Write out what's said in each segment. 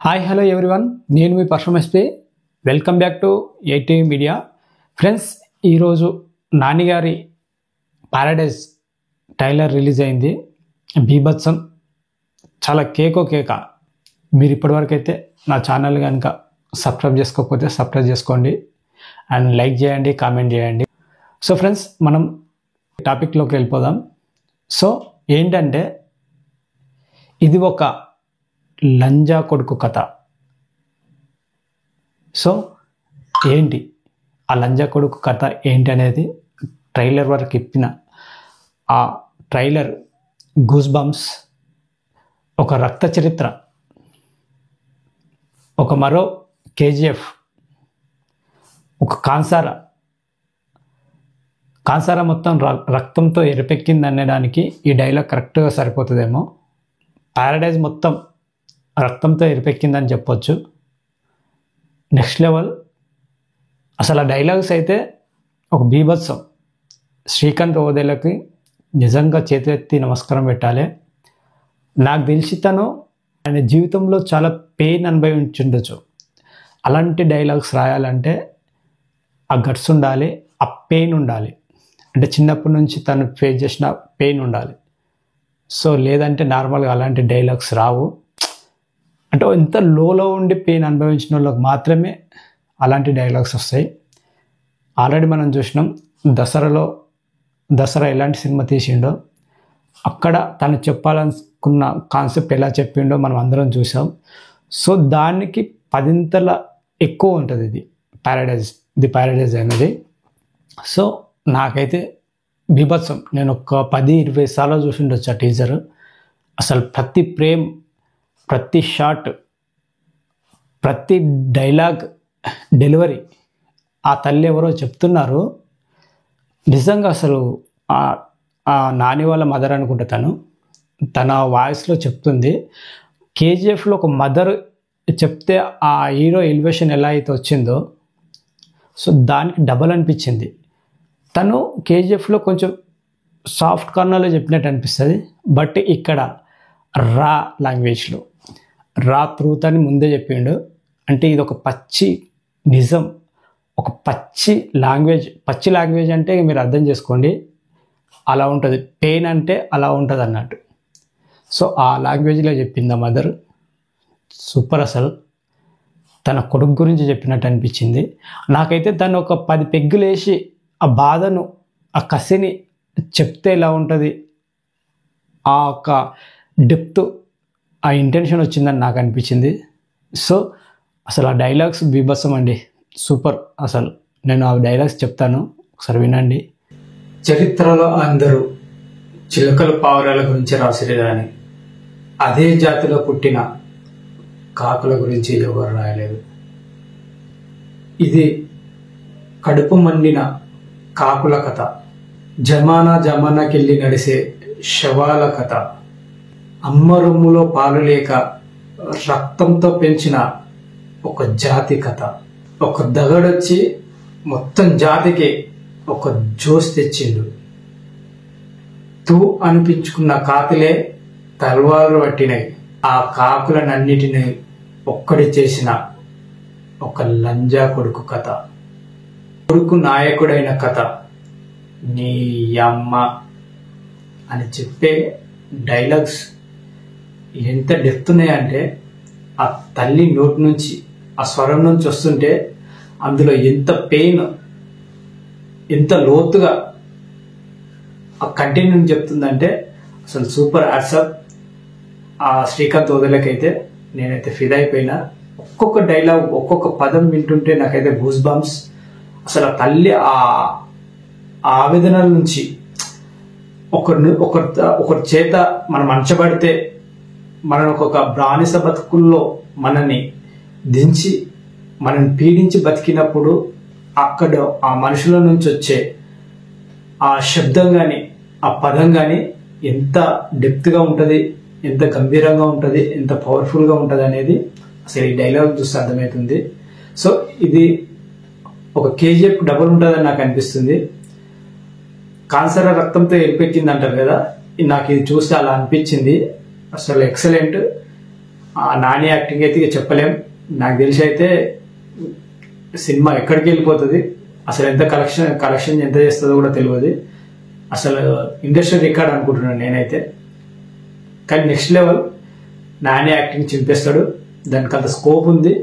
Hi hello everyone, నేను మీ పరశుమస్పి. Welcome back to ఏటీ media. Friends, ఈరోజు నాని గారి పారడైజ్ ట్రైలర్ రిలీజ్ అయింది. బీభత్సం, చాలా కేక. మీరు ఇప్పటివరకు అయితే నా ఛానల్ కనుక సబ్స్క్రైబ్ చేసుకోకపోతే సబ్స్క్రైబ్ చేసుకోండి అండ్ లైక్ చేయండి, కామెంట్ చేయండి. సో ఫ్రెండ్స్, మనం టాపిక్లోకి వెళ్ళిపోదాం. సో ఏంటంటే, ఇది ఒక లంజా కొడుకు కథ. సో ఏంటి ఆ లంజా కొడుకు కథ ఏంటి అనేది ట్రైలర్ వరకు ఇప్పిన ఆ ట్రైలర్ గూస్ బంప్స్. ఒక రక్త చరిత్ర, ఒక మరో కేజీఎఫ్, ఒక కాన్సారా మొత్తం రక్తంతో ఎరిపెక్కింది అనడానికి ఈ డైలాగ్ కరెక్ట్గా సరిపోతుందేమో. పారడైజ్ మొత్తం రక్తంతో ఎరిపెక్కిందని చెప్పొచ్చు. నెక్స్ట్ లెవెల్ అసలు ఆ డైలాగ్స్ అయితే ఒక బీభత్సం. శ్రీకాంత్ ఓదేలకి నిజంగా చేతులెత్తి నమస్కారం పెట్టాలి. నాకు తెలిసి తను ఆయన జీవితంలో చాలా పెయిన్ అనుభవించుండొచ్చు. అలాంటి డైలాగ్స్ రాయాలంటే ఆ గట్స్ ఉండాలి, ఆ పెయిన్ ఉండాలి. అంటే చిన్నప్పటి నుంచి తను ఫేస్ చేసిన పెయిన్ ఉండాలి. సో లేదంటే నార్మల్గా అలాంటి డైలాగ్స్ రావు. అంటే ఎంత లోలో ఉండి పెయిన్ అనుభవించిన వాళ్ళకి మాత్రమే అలాంటి డైలాగ్స్ వస్తాయి. ఆల్రెడీ మనం చూసినాం దసరా ఎలాంటి సినిమా తీసిండో, అక్కడ తను చెప్పాలనుకున్న కాన్సెప్ట్ ఎలా చెప్పిండో మనం అందరం చూసాం. సో దానికి 10 ఎక్కువ ఉంటుంది ఇది పారడైజ్ అనేది. సో నాకైతే బీభత్సం. నేను ఒక 10-20 సార్లు చూసిండొచ్చు ఆ టీజర్. అసలు ప్రతి ఫ్రేమ్, ప్రతి షాట్, ప్రతి డైలాగ్ డెలివరీ, ఆ తల్లి ఎవరో చెప్తున్నారు. నిజంగా అసలు ఆ నాని వాళ్ళ మదర్ అనుకుంటా తన వాయిస్లో చెప్తుంది. కేజీఎఫ్లో ఒక మదర్ చెప్తే ఆ హీరో ఎలివేషన్ ఎలా అయితే వచ్చిందో, సో దానికి డబల్ అనిపించింది. తను కేజీఎఫ్లో కొంచెం సాఫ్ట్ కార్నర్లో చెప్పినట్టు అనిపిస్తుంది. బట్ ఇక్కడ రా లాంగ్వేజ్లో రా ట్రూత్ అని ముందే చెప్పిండు. అంటే ఇది ఒక పచ్చి నిజం, ఒక పచ్చి లాంగ్వేజ్ అంటే మీరు అర్థం చేసుకోండి. అలా ఉంటుంది పెయిన్ అంటే, అలా ఉంటుంది అన్నట్టు. సో ఆ లాంగ్వేజ్లో చెప్పింది ఆ మదర్. సూపర్. అసలు తన కొడుకు గురించి చెప్పినట్టు అనిపించింది నాకైతే. తను ఒక 10 పెగ్గులు వేసి ఆ బాధను, ఆ కసిని చెప్తే ఎలా ఉంటుంది, ఆ ఒక డెప్త్, ఆ ఇంటెన్షన్ వచ్చిందని నాకు అనిపించింది. సో అసలు ఆ డైలాగ్స్ బీభత్సం అండి, సూపర్. అసలు నేను ఆ డైలాగ్స్ చెప్తాను, ఒకసారి వినండి. చరిత్రలో అందరూ చిలుకల పావురాల గురించి రాసిరే కానీ అదే జాతిలో పుట్టిన కాకుల గురించి ఎవరు రాయలేదు. ఇది కడుపు మండిన కాకుల కథ, జమానాకెళ్ళి నడిసే శవాల కథ, అమ్మ రొమ్ములో పాలు లేక రక్తంతో పెంచిన ఒక జాతి కథ. ఒక దగడొచ్చి మొత్తం జాతికి ఒక జోస్ తెచ్చిండు. తూ అనిపించుకున్న కాకులే తల్వార్లు పట్టినాయి. ఆ కాకులనన్నిటినీ ఒక్కడి చేసిన ఒక లంజా కొడుకు కథ, కొడుకు నాయకుడైన కథ. నీ అమ్మ అని చెప్పే డైలాగ్స్ ఎంత డెప్త్ ఉన్నాయంటే, ఆ తల్లి నోటి నుంచి, ఆ స్వరం నుంచి వస్తుంటే అందులో ఎంత పెయిన్, ఎంత లోతుగా ఆ కంటిన్యూ చెప్తుందంటే అసలు సూపర్. యాడ్సప్ ఆ శ్రీకాంత్ ఓదేలకైతే నేనైతే ఫిదా అయిపోయినా. ఒక్కొక్క డైలాగ్, ఒక్కొక్క పదం వింటుంటే నాకైతే గూస్ బంప్స్. అసలు ఆ తల్లి ఆ ఆవేదనల నుంచి ఒకరి చేత మనం అంచబడితే, మనను ఒక బానిస బతుకుల్లో మనని దించి మనని పీడించి బతికినప్పుడు అక్కడ ఆ మనుషుల నుంచి వచ్చే ఆ శబ్దం కానీ, ఆ పదం కానీ ఎంత డెప్త్గా ఉంటుంది, ఎంత గంభీరంగా ఉంటుంది, ఎంత పవర్ఫుల్గా ఉంటుంది అనేది అసలు ఈ డైలాగ్ చూస్తే అర్థమవుతుంది. సో ఇది ఒక కేజీఎఫ్ డబుల్ ఉంటుందని నాకు అనిపిస్తుంది. కాన్సర్ రక్తంతో ఎరిపెక్కింది అంటారు కదా, నాకు ఇది చూస్తే అలా అనిపించింది. అసలు ఎక్సలెంట్. నాని యాక్టింగ్ అయితే ఇక చెప్పలేం. నాకు తెలిసి అయితే సినిమా ఎక్కడికి వెళ్ళిపోతుంది, అసలు ఎంత కలెక్షన్ ఎంత చేస్తుందో కూడా తెలియదు. అసలు ఇండస్ట్రీ రికార్డ్ అనుకుంటున్నాను నేనైతే. కానీ నెక్స్ట్ లెవెల్ నాని యాక్టింగ్ చింపేస్తాడు, దానికి అంత స్కోప్ ఉంది.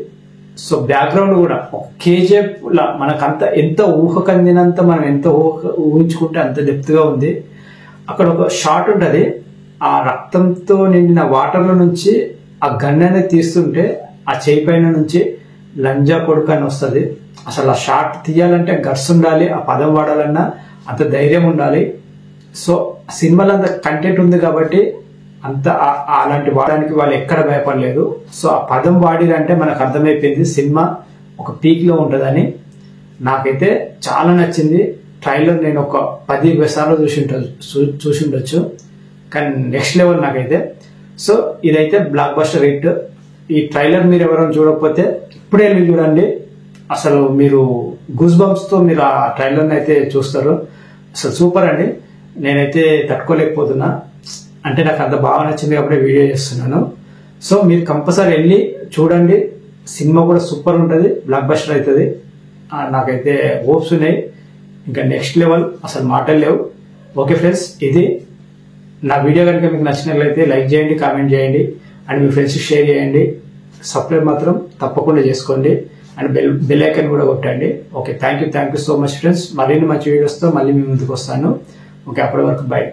సో బ్యాక్గ్రౌండ్ కూడా కేజీఎఫ్ లా మనకంత ఎంత ఊహకందినంత మనం ఎంత ఊహించుకుంటే అంత డెప్త్గా ఉంది. అక్కడ ఒక షాట్ ఉంటుంది, ఆ రక్తంతో నిండిన వాటర్ల నుంచి ఆ గన్ అనేది తీస్తుంటే ఆ చేయి పైన నుంచి లంజా కొడుకు అని వస్తుంది. అసలు ఆ షాట్ తీయాలంటే గట్స్ ఉండాలి, ఆ పదం వాడాలన్నా అంత ధైర్యం ఉండాలి. సో సినిమాలో అంత కంటెంట్ ఉంది కాబట్టి అంత అలాంటి వాడడానికి వాళ్ళు ఎక్కడ భయపడలేదు. సో ఆ పదం వాడిరంటే మనకు అర్థమైపోయింది సినిమా ఒక పీక్ లో ఉంటుందని. నాకైతే చాలా నచ్చింది. ట్రైలర్ నేను ఒక 10-20 సార్లు చూసి ఉండొచ్చు, కానీ నెక్స్ట్ లెవెల్ నాకైతే. సో ఇదైతే బ్లాక్ బస్టర్ హిట్. ఈ ట్రైలర్ మీరు ఎవరైనా చూడకపోతే ఇప్పుడే వెళ్ళి చూడండి. అసలు మీరు గూస్ బంప్స్ తో మీరు ఆ ట్రైలర్ని అయితే చూస్తారు. అసలు సూపర్ అండి. నేనైతే తట్టుకోలేకపోతున్నా, అంటే నాకు అంత బాగా నచ్చింది కాబట్టి వీడియో చేస్తున్నాను. సో మీరు కంపల్సరీ వెళ్ళి చూడండి, సినిమా కూడా సూపర్ ఉంటుంది, బ్లాక్ బస్టర్ అవుతుంది. నాకైతే హోప్స్ ఉన్నాయి, ఇంకా నెక్స్ట్ లెవెల్ అసలు మాటలు లేవు. ఓకే ఫ్రెండ్స్, ఇది నా వీడియో కనుక మీకు నచ్చినట్లయితే లైక్ చేయండి, కామెంట్ చేయండి, అండ్ మీ ఫ్రెండ్స్కి షేర్ చేయండి. సబ్స్క్రైబ్ మాత్రం తప్పకుండా చేసుకోండి, అండ్ బెల్ ఐకాన్ కూడా కొట్టండి. Okay, thank you so much friends. మరిన్ని మంచి వీడియోస్తో మళ్ళీ మీ ముందుకు వస్తాను. ఓకే, అప్పటి వరకు బై.